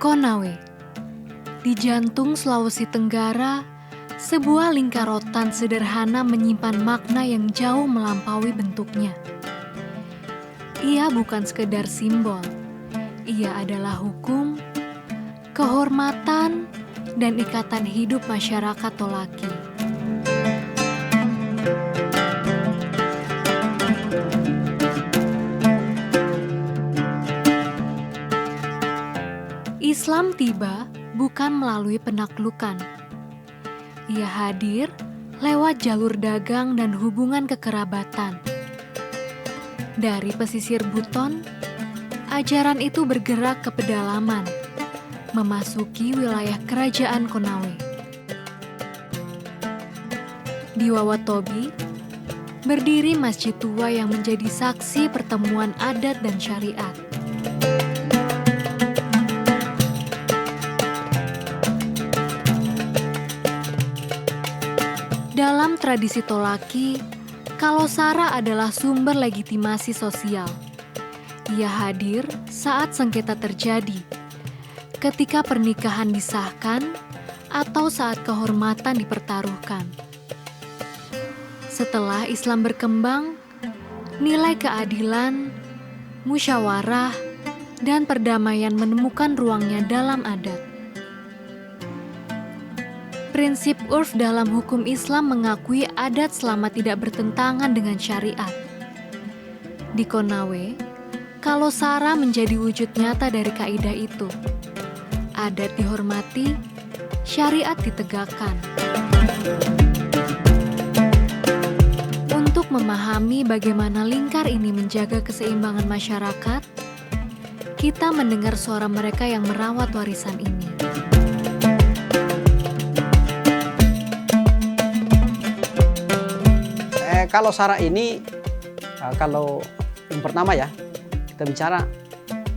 Konawe, di jantung Sulawesi Tenggara, sebuah lingkarotan sederhana menyimpan makna yang jauh melampaui bentuknya. Ia bukan sekedar simbol, ia adalah hukum, kehormatan, dan ikatan hidup masyarakat Tolaki. Islam tiba bukan melalui penaklukan. Ia hadir lewat jalur dagang dan hubungan kekerabatan. Dari pesisir Buton, ajaran itu bergerak ke pedalaman, memasuki wilayah kerajaan Konawe. Di Wawatobi, berdiri masjid tua yang menjadi saksi pertemuan adat dan syariat. Dalam tradisi Tolaki, Kalosara adalah sumber legitimasi sosial. Ia hadir saat sengketa terjadi, ketika pernikahan disahkan, atau saat kehormatan dipertaruhkan. Setelah Islam berkembang, nilai keadilan, musyawarah, dan perdamaian menemukan ruangnya dalam adat. Prinsip urf dalam hukum Islam mengakui adat selama tidak bertentangan dengan syariat. Di Konawe, Kalosara menjadi wujud nyata dari kaidah itu. Adat dihormati, syariat ditegakkan. Untuk memahami bagaimana lingkar ini menjaga keseimbangan masyarakat, kita mendengar suara mereka yang merawat warisan ini. Kalosara ini, kalau yang pertama ya, kita bicara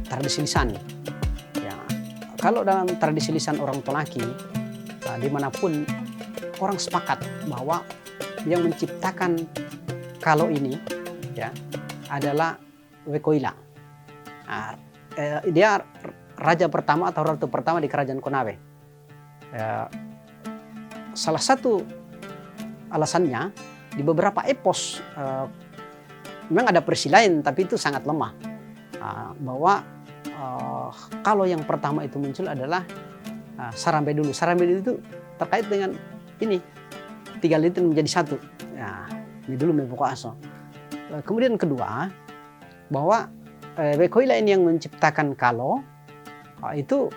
tradisi lisan. Ya, kalau dalam tradisi lisan orang Tolaki, dimanapun orang sepakat bahwa yang menciptakan kalau ini ya adalah Wekoila. Dia raja pertama atau ratu pertama di kerajaan Konawe. Salah satu alasannya, di beberapa epos memang ada persilaian, tapi itu sangat lemah. Bahwa kalau yang pertama itu muncul adalah Sarambe dulu. Sarambe dulu itu terkait dengan ini, 3 liter menjadi 1. Ya, ini dulu Mepoko Aso. Kemudian kedua, bahwa Wekoila ini yang menciptakan Kalo, itu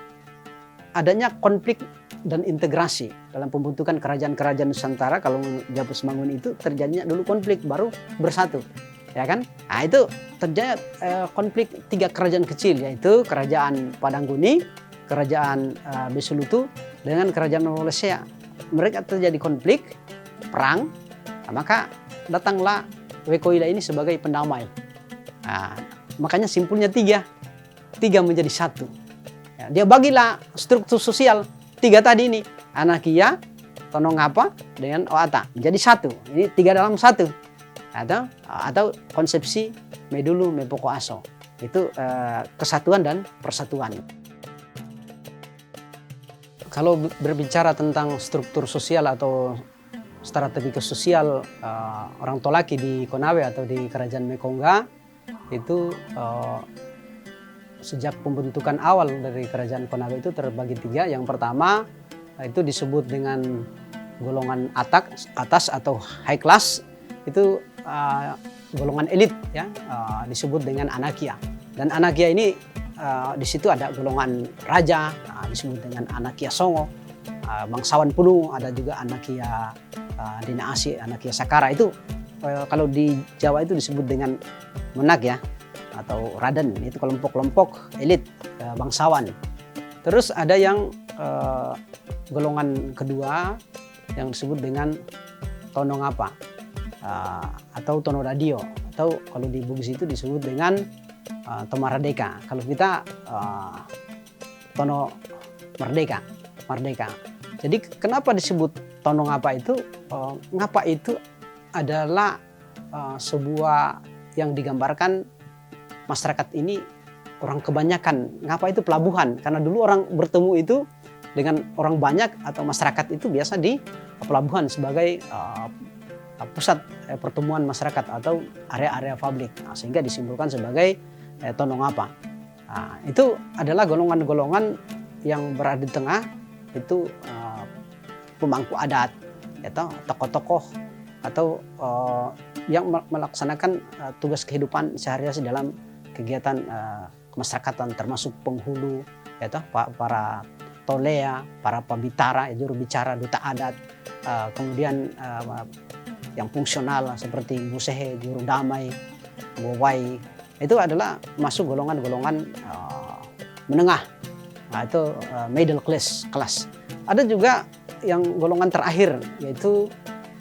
adanya konflik dan integrasi dalam pembentukan kerajaan-kerajaan Nusantara. Kalau Japus Mangun itu terjadinya dulu konflik, baru bersatu, ya kan? Nah, itu terjadi konflik 3 kerajaan kecil, yaitu kerajaan Padangguni, kerajaan Besulutu, dengan kerajaan Wolosea. Mereka terjadi konflik, perang, maka datanglah Wekoila ini sebagai pendamai. Nah, makanya simpulnya 3 menjadi 1. Ya, dia bagilah struktur sosial 3 tadi ini, Anakia, Tonongapa, dengan Oata menjadi 1. Ini 3 dalam 1. Atau konsepsi Medulu Mepoko Aso. Itu kesatuan dan persatuan. Kalau berbicara tentang struktur sosial atau strategi sosial orang Tolaki di Konawe atau di Kerajaan Mekongga, itu sejak pembentukan awal dari Kerajaan Konawe itu terbagi 3. Yang pertama itu disebut dengan golongan atas atau high class, itu golongan elit ya, disebut dengan Anakia. Dan Anakia ini di situ ada golongan raja, disebut dengan Anakia Songo, bangsawan penuh, ada juga Anakia Dinaasi, Anakia Sakara. Itu kalau di Jawa itu disebut dengan Menak ya, atau Raden. Itu kelompok-kelompok elit bangsawan. Terus ada yang golongan kedua yang disebut dengan Tonongapa atau Tono Radio, atau kalau di Bugis itu disebut dengan Tomaradeka. Kalau kita Tono Merdeka. Jadi kenapa disebut Tonongapa itu? Ngapa itu adalah sebuah yang digambarkan masyarakat ini orang kebanyakan. Ngapa itu pelabuhan? Karena dulu orang bertemu itu dengan orang banyak atau masyarakat itu biasa di pelabuhan sebagai pusat pertemuan masyarakat atau area-area publik. Nah, sehingga disimpulkan sebagai Tonongapa. Nah, itu adalah golongan-golongan yang berada di tengah, itu pemangku adat, atau tokoh-tokoh atau yang melaksanakan tugas kehidupan sehari-hari dalam kegiatan kemasyarakatan, termasuk penghulu, yaitu para tolea, para pabitara, juru bicara, duta adat, kemudian yang fungsional seperti musehe, juru damai, wawai, itu adalah masuk golongan-golongan menengah, nah, itu middle class. Ada juga yang golongan terakhir, yaitu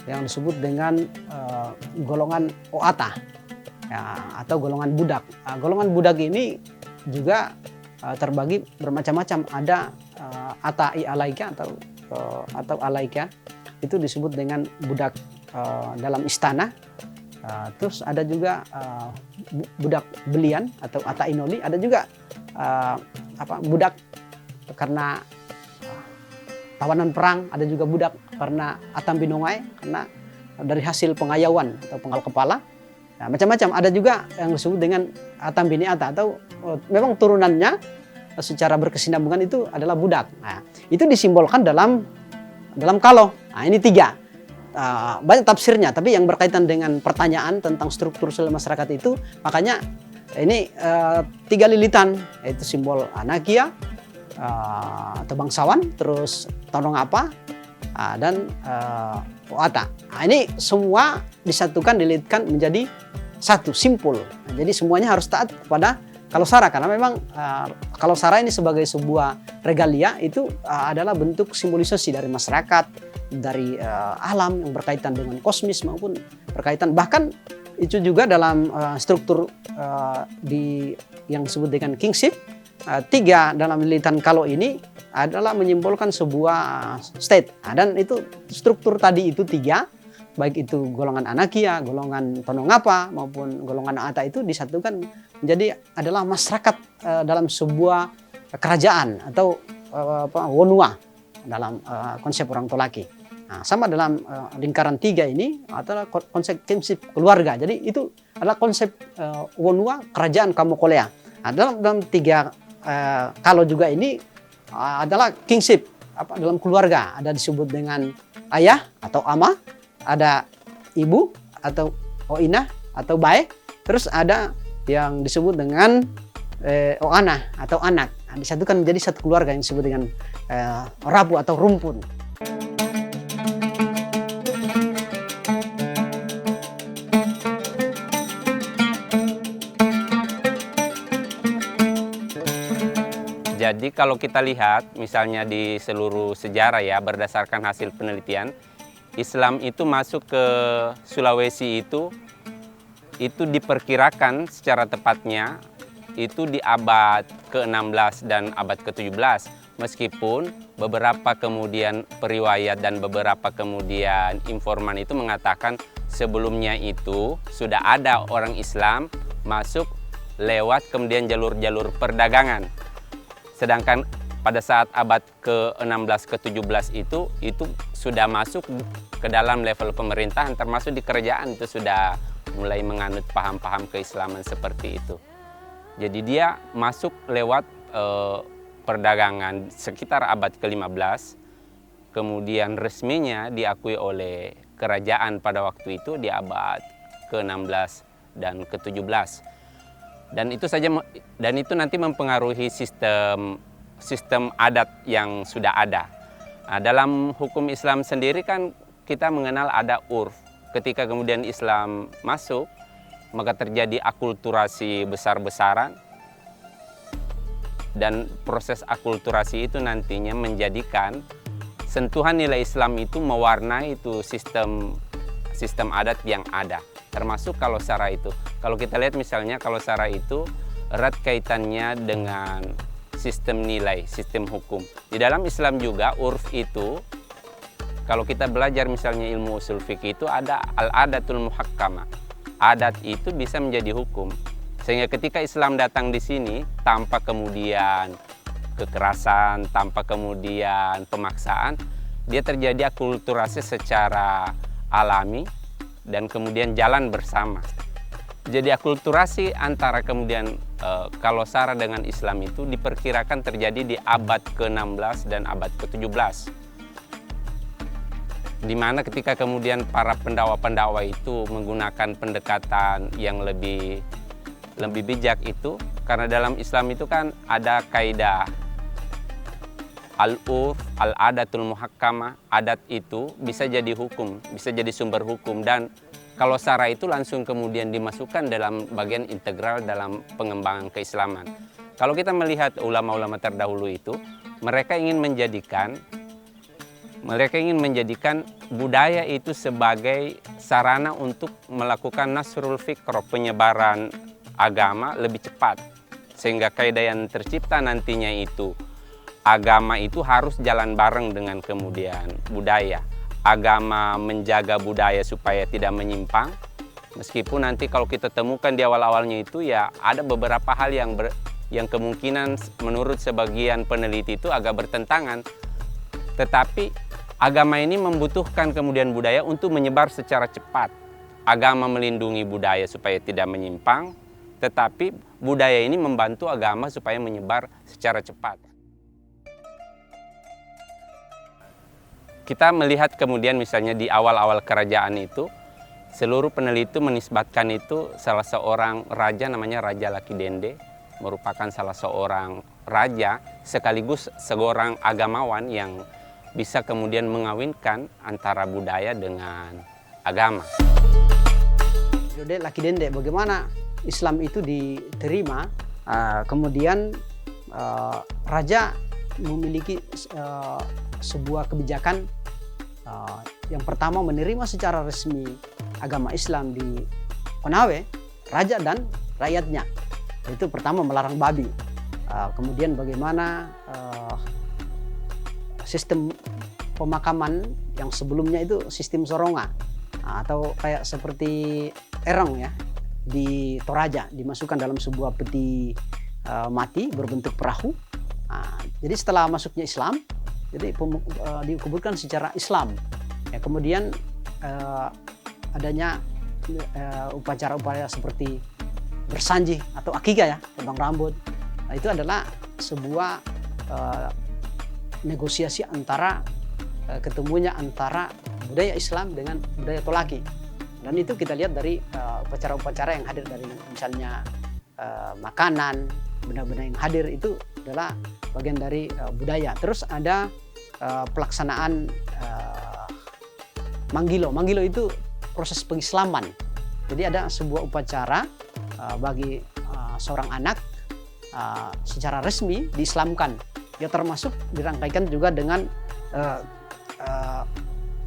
yang disebut dengan golongan oata, ya, atau golongan budak. Golongan budak ini juga terbagi bermacam-macam. Ada atai alaika atau alaika, itu disebut dengan budak dalam istana. Terus ada juga budak belian atau ata inoli. Ada juga budak karena tawanan perang. Ada juga budak karena atam binongai, karena dari hasil pengayauan atau penggal kepala. Nah, macam-macam. Ada juga yang disebut dengan atam biniata, atau memang turunannya secara berkesinambungan itu adalah budak. Nah, itu disimbolkan dalam kalo. Nah, ini 3. Banyak tafsirnya, tapi yang berkaitan dengan pertanyaan tentang struktur sosial masyarakat itu, makanya ini 3 lilitan, yaitu simbol anakia atau bangsawan, terus Tonongapa, dan oata. Nah, ini semua disatukan, dililitkan menjadi satu, simpul. Nah, jadi semuanya harus taat kepada Kalosara, karena memang Kalosara ini sebagai sebuah regalia itu adalah bentuk simbolisasi dari masyarakat, dari alam yang berkaitan dengan kosmis maupun berkaitan, bahkan itu juga dalam struktur yang disebut dengan kingship. 3 dalam lilitan kalo ini adalah menyimbolkan sebuah state. Nah, dan itu struktur tadi itu 3, baik itu golongan anakia, golongan Tonongapa maupun golongan ata, itu disatukan menjadi adalah masyarakat dalam sebuah kerajaan atau wonua dalam konsep orang Tolaki. Nah, sama dalam lingkaran 3 ini adalah konsep kingship keluarga. Jadi itu adalah konsep wonua kerajaan Kamokolea. Nah, dalam 3 kalau juga ini adalah kingship dalam keluarga. Ada disebut dengan ayah atau ama, ada ibu atau oina atau bae, terus ada yang disebut dengan oana atau anak. Nah, disatukan menjadi satu keluarga yang disebut dengan rabu atau rumpun. Jadi kalau kita lihat misalnya di seluruh sejarah ya, berdasarkan hasil penelitian, Islam itu masuk ke Sulawesi itu diperkirakan secara tepatnya itu di abad ke-16 dan abad ke-17. Meskipun beberapa kemudian periwayat dan beberapa kemudian informan itu mengatakan sebelumnya itu sudah ada orang Islam masuk lewat kemudian jalur-jalur perdagangan. Sedangkan pada saat abad ke-16 ke-17 itu sudah masuk ke dalam level pemerintahan, termasuk di kerajaan itu sudah mulai menganut paham-paham keislaman seperti itu. Jadi dia masuk lewat perdagangan sekitar abad ke-15, kemudian resminya diakui oleh kerajaan pada waktu itu di abad ke-16 dan ke-17. Dan itu nanti mempengaruhi sistem adat yang sudah ada. Nah, dalam hukum Islam sendiri kan kita mengenal ada urf. Ketika kemudian Islam masuk, maka terjadi akulturasi besar-besaran. Dan proses akulturasi itu nantinya menjadikan sentuhan nilai Islam itu mewarnai itu sistem adat yang ada. Termasuk Kalosara itu. Kalau kita lihat misalnya Kalosara itu erat kaitannya dengan sistem nilai, sistem hukum. Di dalam Islam juga urf itu, kalau kita belajar misalnya ilmu usul fikih itu ada al-adatul muhakkama. Adat itu bisa menjadi hukum. Sehingga ketika Islam datang di sini tanpa kemudian kekerasan, tanpa kemudian pemaksaan, dia terjadi akulturasi secara alami dan kemudian jalan bersama. Jadi akulturasi antara kemudian Kalosara dengan Islam itu diperkirakan terjadi di abad ke-16 dan abad ke-17. Di mana ketika kemudian para pendakwa-pendakwa itu menggunakan pendekatan yang lebih bijak itu, karena dalam Islam itu kan ada kaidah al-urf, al-adatul muhakkamah. Adat itu bisa jadi hukum, bisa jadi sumber hukum, dan Kalosara itu langsung kemudian dimasukkan dalam bagian integral dalam pengembangan keislaman. Kalau kita melihat ulama-ulama terdahulu itu, mereka ingin menjadikan budaya itu sebagai sarana untuk melakukan nasrul fikr, penyebaran agama lebih cepat. Sehingga kaidah yang tercipta nantinya itu, agama itu harus jalan bareng dengan kemudian budaya. Agama menjaga budaya supaya tidak menyimpang. Meskipun nanti kalau kita temukan di awal-awalnya itu ya ada beberapa hal yang kemungkinan menurut sebagian peneliti itu agak bertentangan. Tetapi agama ini membutuhkan kemudian budaya untuk menyebar secara cepat. Agama melindungi budaya supaya tidak menyimpang, tetapi budaya ini membantu agama supaya menyebar secara cepat. Kita melihat kemudian misalnya di awal-awal kerajaan itu, seluruh peneliti menisbatkan itu salah seorang raja namanya Raja Lakidende, merupakan salah seorang raja sekaligus seorang agamawan yang bisa kemudian mengawinkan antara budaya dengan agama. Periode Lakidende, bagaimana Islam itu diterima, kemudian raja memiliki sebuah kebijakan yang pertama menerima secara resmi agama Islam di Konawe, raja dan rakyatnya. Itu pertama melarang babi. Kemudian bagaimana sistem pemakaman yang sebelumnya itu sistem soronga atau kayak seperti erong ya di Toraja, dimasukkan dalam sebuah peti mati berbentuk perahu. Jadi setelah masuknya Islam, jadi dikuburkan secara Islam. Ya, kemudian adanya upacara-upacara seperti bersanji atau akikah ya, potong rambut. Nah, itu adalah sebuah negosiasi antara ketemunya antara budaya Islam dengan budaya Tolaki. Dan itu kita lihat dari upacara-upacara yang hadir dari misalnya makanan, benda-benda yang hadir itu adalah bagian dari budaya. Terus ada pelaksanaan Manggilo. Manggilo itu proses pengislaman. Jadi ada sebuah upacara bagi seorang anak secara resmi diislamkan. Ya termasuk dirangkaikan juga dengan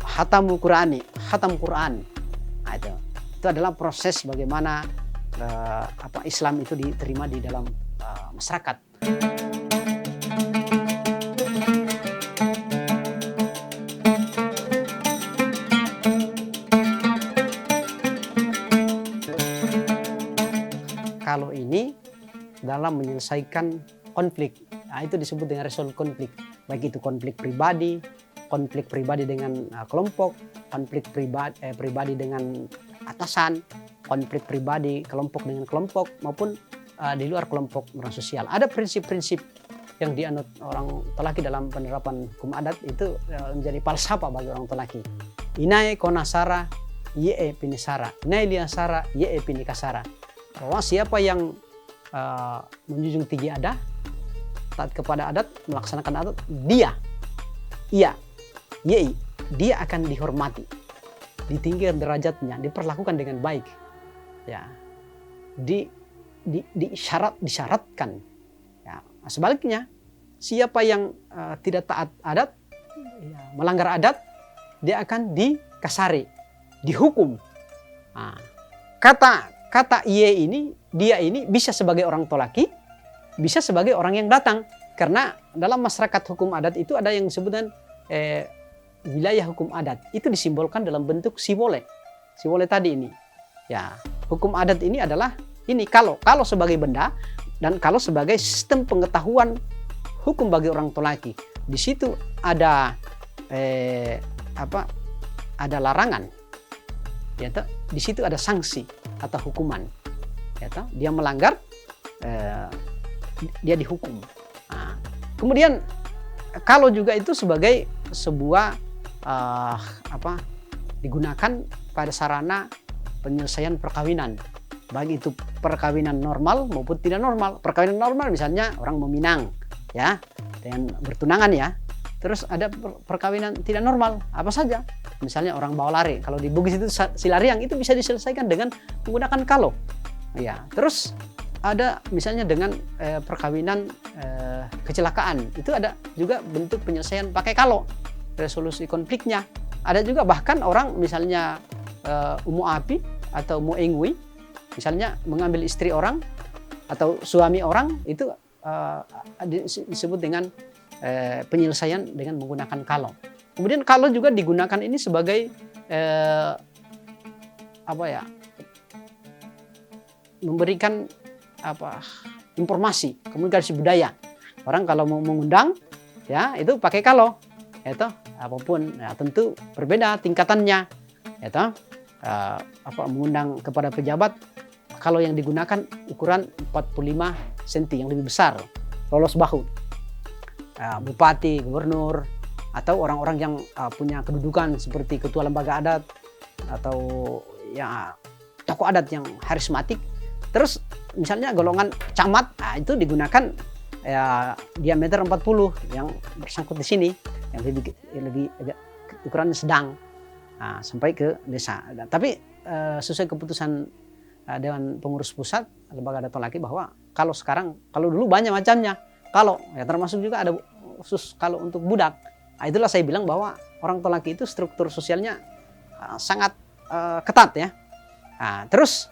hatam Qur'an. Nah, itu adalah proses bagaimana Islam itu diterima di dalam masyarakat. Kalau ini dalam menyelesaikan konflik, nah itu disebut dengan resolve konflik, baik itu konflik pribadi dengan kelompok, konflik pribadi dengan atasan, konflik pribadi kelompok dengan kelompok, maupun di luar kelompok orang sosial. Ada prinsip-prinsip yang dianut orang Tolaki dalam penerapan hukum adat itu menjadi falsafah bagi orang Tolaki. Inae konasara ye pinisara, inae liasara ye pinikasara. Bahwa siapa yang menjunjung tinggi adat, taat kepada adat, melaksanakan adat, dia akan dihormati, ditinggikan derajatnya, diperlakukan dengan baik, ya, disyaratkan. Ya. Sebaliknya, siapa yang tidak taat adat, ya, melanggar adat, dia akan dikasari, dihukum. Nah, kata dia ini bisa sebagai orang Tolaki, bisa sebagai orang yang datang. Karena dalam masyarakat hukum adat itu ada yang disebutkan wilayah hukum adat. Itu disimbolkan dalam bentuk siwole. Siwole tadi ini. Ya, hukum adat ini adalah ini kalau sebagai benda dan kalau sebagai sistem pengetahuan hukum bagi orang Tolaki. Di situ ada ada larangan, ya toh? Di situ ada sanksi atau hukuman, ya toh? Dia melanggar, dia dihukum. Nah, kemudian kalau juga itu sebagai sebuah digunakan pada sarana penyelesaian perkawinan, baik itu perkawinan normal maupun tidak normal. Perkawinan normal misalnya orang meminang, ya, dengan bertunangan, ya. Terus ada perkawinan tidak normal, apa saja. Misalnya orang bawa lari, kalau di Bugis itu silariang, itu bisa diselesaikan dengan menggunakan kalo. Ya, terus ada misalnya dengan perkawinan kecelakaan, itu ada juga bentuk penyelesaian pakai kalo, resolusi konfliknya. Ada juga bahkan orang misalnya umu api atau umu engwi, misalnya mengambil istri orang atau suami orang, itu disebut dengan penyelesaian dengan menggunakan kalo. Kemudian kalo juga digunakan ini sebagai memberikan informasi, komunikasi budaya. Orang kalau mau mengundang, ya itu pakai kalo, itu apapun, ya, tentu berbeda tingkatannya, itu mengundang kepada pejabat. Kalau yang digunakan ukuran 45 cm yang lebih besar, lolos bahu. Bupati, gubernur, atau orang-orang yang punya kedudukan seperti ketua lembaga adat atau ya tokoh adat yang karismatik. Terus misalnya golongan camat, itu digunakan ya diameter 40 yang bersangkut di sini, yang lebih ukurannya sedang, sampai ke desa. Tapi sesuai keputusan Dewan Pengurus Pusat Lembaga Adat Tolaki bahwa kalau dulu banyak macamnya. Kalau ya termasuk juga ada khusus kalau untuk budak. Itulah saya bilang bahwa orang Tolaki itu struktur sosialnya sangat ketat, ya. Terus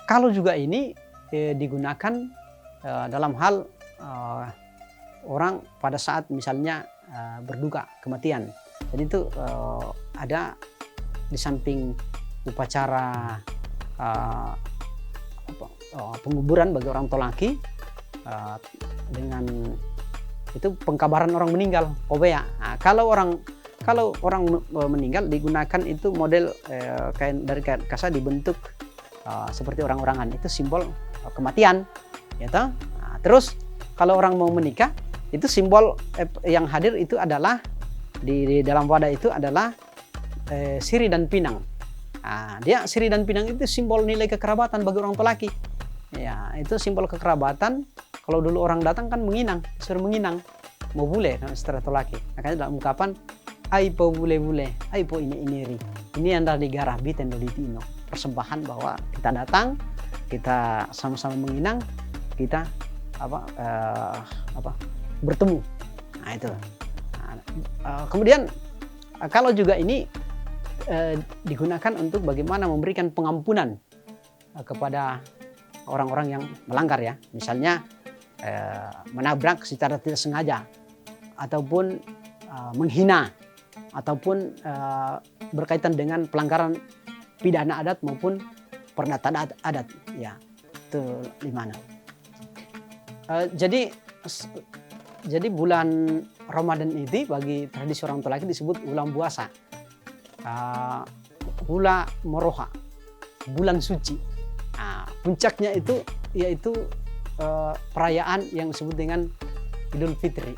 kalau juga ini digunakan dalam hal orang pada saat misalnya berduka kematian. Jadi itu ada di samping upacara penguburan bagi orang Tolaki, dengan itu pengkabaran orang meninggal, obea. Kalau orang meninggal digunakan itu model kain dari kain kasa dibentuk seperti orang-orangan, itu simbol kematian, ya toh? Terus kalau orang mau menikah, itu simbol yang hadir itu adalah di dalam wadah itu adalah siri dan pinang. Dia siri dan pinang itu simbol nilai kekerabatan bagi orang Tolaki. Ya, itu simbol kekerabatan. Kalau dulu orang datang kan menginang, disuruh menginang, mau bule setelah Tolaki. Makanya dalam ungkapan ai po bule-bule, ai po ini. Ini anda negara biten do ditino. Persembahan bahwa kita datang, kita sama-sama menginang, kita bertemu. Itu. Kemudian kalau juga ini digunakan untuk bagaimana memberikan pengampunan kepada orang-orang yang melanggar, ya. Misalnya menabrak secara tidak sengaja, ataupun menghina, ataupun berkaitan dengan pelanggaran pidana adat maupun perdata adat, ya. Itu di mana. Jadi bulan Ramadan ini bagi tradisi orang Tolaki disebut bulan puasa, bulan Moroha, bulan suci. Puncaknya itu yaitu perayaan yang disebut dengan Idul Fitri,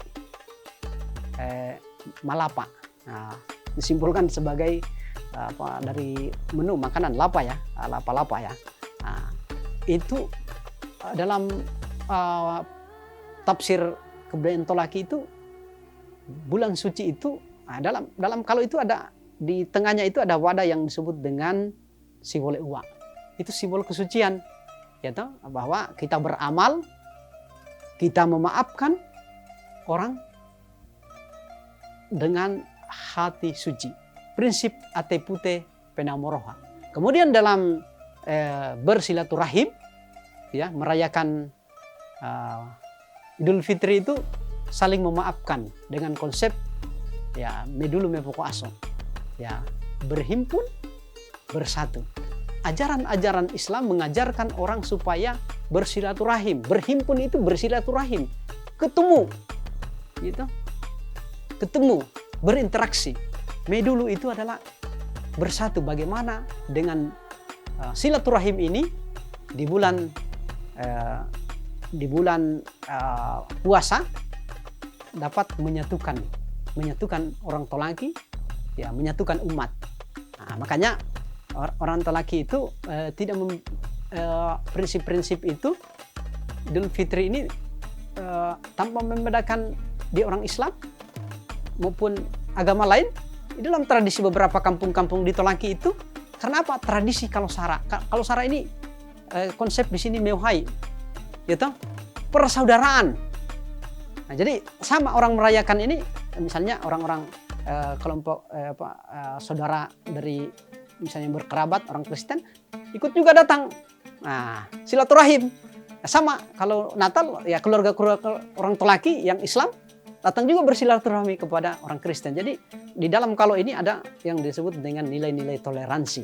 Malapa. Disimpulkan sebagai dari menu makanan lapa, ya, lapa-lapa, ya. Itu dalam tafsir kebudayaan Tolaki itu bulan suci itu dalam kalau itu ada di tengahnya itu ada wadah yang disebut dengan siwole uwa. Itu simbol kesucian, ya toh, bahwa kita beramal, kita memaafkan orang dengan hati suci. Prinsip ate pute penamoroha. Kemudian dalam bersilaturahim, ya, merayakan Idul Fitri itu saling memaafkan dengan konsep, ya, medulu mepoko aso, ya, berhimpun bersatu. ajaran-ajaran Islam mengajarkan orang supaya bersilaturahim, berhimpun itu bersilaturahim, ketemu, gitu, ketemu, berinteraksi. Dulu itu adalah bersatu bagaimana dengan silaturahim ini di bulan puasa dapat menyatukan orang Tolaki, ya, menyatukan umat. Nah, makanya orang Tolaki itu prinsip-prinsip itu Idul Fitri ini tanpa membedakan di orang Islam maupun agama lain. Di dalam tradisi beberapa kampung-kampung di Tolaki itu, karena apa? Tradisi kalau Sara ini konsep di sini mewahai, gitu, persaudaraan. Nah, jadi sama orang merayakan ini, misalnya orang-orang kelompok saudara dari misalnya berkerabat orang Kristen ikut juga datang. Nah, silaturahim. Nah, sama kalau Natal ya keluarga orang Tolaki yang Islam datang juga bersilaturahmi kepada orang Kristen. Jadi di dalam kalau ini ada yang disebut dengan nilai-nilai toleransi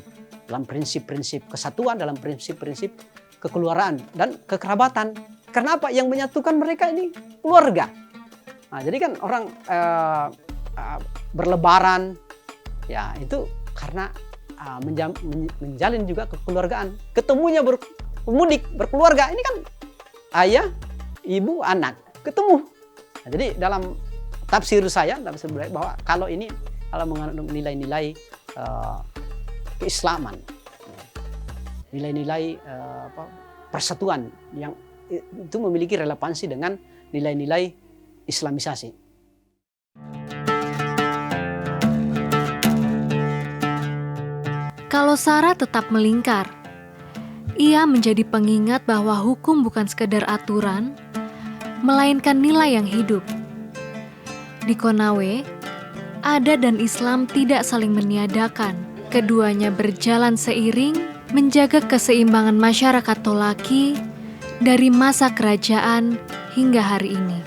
dalam prinsip-prinsip kesatuan, dalam prinsip-prinsip kekeluargaan dan kekerabatan. Kenapa? Yang menyatukan mereka ini keluarga. Nah, jadi kan orang berlebaran, ya itu karena menjalin juga kekeluargaan. Ketemunya mudik, berkeluarga, ini kan ayah, ibu, anak, ketemu. Nah, jadi dalam tafsir saya bahwa kalau mengandung nilai-nilai keislaman, nilai-nilai persatuan yang itu memiliki relevansi dengan nilai-nilai Islamisasi. Kalau Sara tetap melingkar, ia menjadi pengingat bahwa hukum bukan sekedar aturan, melainkan nilai yang hidup. Di Konawe, adat dan Islam tidak saling meniadakan. Keduanya berjalan seiring menjaga keseimbangan masyarakat Tolaki dari masa kerajaan hingga hari ini.